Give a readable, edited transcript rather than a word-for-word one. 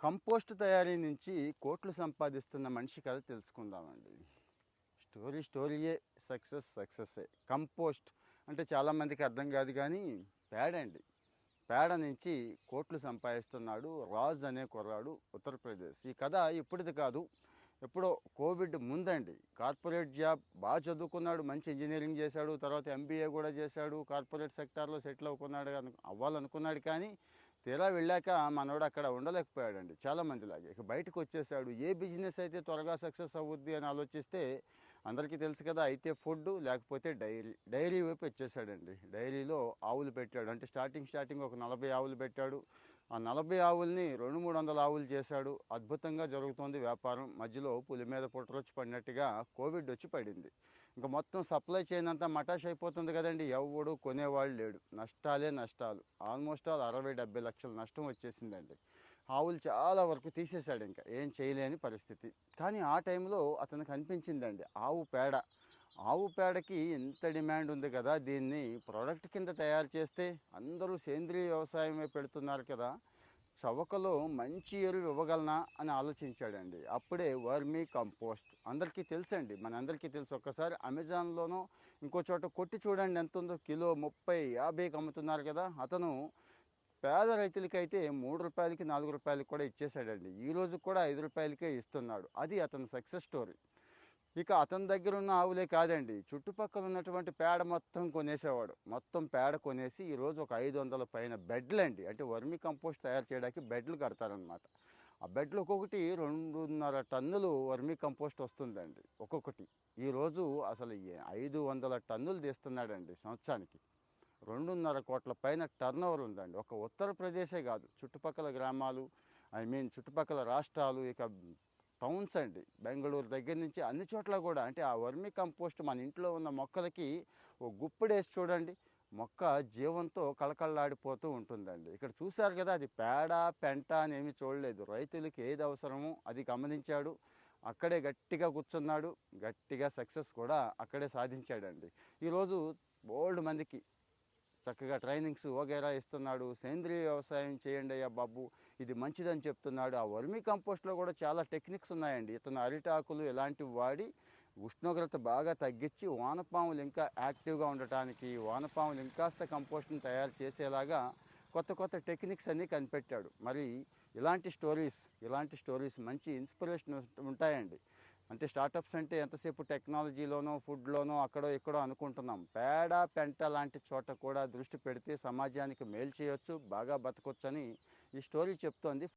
Compost తయారీ నుంచి కోట్లు సంపాదిస్తున్న మనిషి కథ తెలుసుకుందామండి. స్టోరీయే సక్సెస్సే. కంపోస్ట్ అంటే చాలామందికి అర్థం కాదు కానీ పేడండి. పేడ నుంచి కోట్లు సంపాదిస్తున్నాడు రాజ్ అనే కుర్రాడు, ఉత్తరప్రదేశ్. ఈ కథ ఇప్పుడిది కాదు, ఎప్పుడో కోవిడ్ ముందండి. కార్పొరేట్ జాబ్, బాగా చదువుకున్నాడు, మంచి ఇంజనీరింగ్ చేశాడు, తర్వాత ఎంబీఏ కూడా చేశాడు, కార్పొరేట్ సెక్టార్లో సెటిల్ అవ్వాలనుకున్నాడు. కానీ తీరా వెళ్ళాక మనోడు అక్కడ ఉండలేకపోయాడండి. చాలామందిలాగే ఇక బయటకు వచ్చేసాడు. ఏ బిజినెస్ అయితే త్వరగా సక్సెస్ అవుద్ది అని ఆలోచిస్తే అందరికీ తెలుసు కదా, అయితే ఫుడ్ లేకపోతే డైరీ వైపు వచ్చేసాడండి. డైరీలో ఆవులు పెట్టాడు. అంటే స్టార్టింగ్ ఒక 40 ఆవులు పెట్టాడు. ఆ 40 ఆవుల్ని 200-300 ఆవులు చేశాడు. అద్భుతంగా జరుగుతోంది వ్యాపారం. మధ్యలో పులి మీద పుట్టరొచ్చి పడినట్టుగా కోవిడ్ వచ్చి పడింది. ఇంకా మొత్తం సప్లై చైన్ అంతా మటాష్ అయిపోతుంది కదండి. ఎవడు కొనేవాళ్ళు లేడు. నష్టాలు. ఆల్మోస్ట్ 60-70 లక్షల నష్టం వచ్చేసిందండి. ఆవులు చాలా వరకు తీసేశాడు, ఇంకా ఏం చేయలేని పరిస్థితి. కానీ ఆ టైంలో అతనికి అనిపించిందండి, ఆవు పేడకి ఎంత డిమాండ్ ఉంది కదా, దీన్ని ప్రోడక్ట్ కింద తయారు చేస్తే అందరూ సేంద్రీయ వ్యవసాయమే పెడుతున్నారు కదా, చవకలో మంచి ఎరువు ఇవ్వగలనా అని ఆలోచించాడండి. అప్పుడే వర్మీ కంపోస్ట్ అందరికీ తెలుసండి, మనందరికీ తెలుసు. ఒక్కసారి అమెజాన్లోనో ఇంకో చోట కొట్టి చూడండి ఎంత ఉందో. కిలో 30-50కి అమ్ముతున్నారు కదా. అతను పేద రైతులకైతే 3 రూపాయలకి 4 రూపాయలకి కూడా ఇచ్చేసాడండి. ఈరోజు కూడా 5 రూపాయలకే ఇస్తున్నాడు. అది అతని సక్సెస్ స్టోరీ. ఇక అతని దగ్గర ఉన్న ఆవులే కాదండి, చుట్టుపక్కల ఉన్నటువంటి పేడ మొత్తం కొనేసేవాడు. మొత్తం పేడ కొనేసి ఈరోజు ఒక 500 పైన బెడ్లు అండి, అంటే వర్మి కంపోస్ట్ తయారు చేయడానికి బెడ్లు కడతారనమాట. ఆ బెడ్లు ఒక్కొక్కటి 2.5 టన్నులు వర్మి కంపోస్ట్ వస్తుందండి ఒక్కొక్కటి. ఈరోజు అసలు 500 టన్నులు తీస్తున్నాడండి సంవత్సరానికి. 2.5 కోట్ల పైన టర్నోవర్ ఉందండి. ఒక ఉత్తరప్రదేశే కాదు, చుట్టుపక్కల గ్రామాలు, చుట్టుపక్కల రాష్ట్రాలు, ఇక టౌన్స్ అండి, బెంగళూరు దగ్గర నుంచి అన్ని చోట్ల కూడా. అంటే ఆ వర్మి కంపోస్ట్ మన ఇంట్లో ఉన్న మొక్కలకి ఓ గుప్పెడేసి చూడండి, మొక్క జీవంతో కళకళలాడిపోతూ ఉంటుందండి. ఇక్కడ చూశారు కదా, అది పేడ పెంట అని ఏమీ చూడలేదు. రైతులకి ఏది అవసరమో అది గమనించాడు, అక్కడే గట్టిగా కూర్చున్నాడు, గట్టిగా సక్సెస్ కూడా అక్కడే సాధించాడండి. ఈరోజు బోల్డ్ మందికి చక్కగా ట్రైనింగ్స్ వగేరా ఇస్తున్నాడు. సేంద్రీయ వ్యవసాయం చేయండి అయ్యా బాబు, ఇది మంచిదని చెప్తున్నాడు. ఆ వర్మీ కంపోస్ట్లో కూడా చాలా టెక్నిక్స్ ఉన్నాయండి. ఇతను అరిటాకులు ఇలాంటివి వాడి ఉష్ణోగ్రత బాగా తగ్గించి వానపాములు ఇంకా యాక్టివ్గా ఉండటానికి, వానపాములు ఇంకాస్త కంపోస్ట్ని తయారు చేసేలాగా కొత్త టెక్నిక్స్ అన్నీ కనిపెట్టాడు. మరి ఇలాంటి స్టోరీస్ మంచి ఇన్స్పిరేషన్ ఉంటాయండి. అంటే స్టార్టప్స్ అంటే ఎంతసేపు టెక్నాలజీలోనో ఫుడ్లోనో అక్కడో ఇక్కడో అనుకుంటున్నాం. పేడ పెంట లాంటి చోట కూడా దృష్టి పెడితే సమాజానికి మేలు చేయొచ్చు, బాగా బతకొచ్చని ఈ స్టోరీ చెప్తోంది.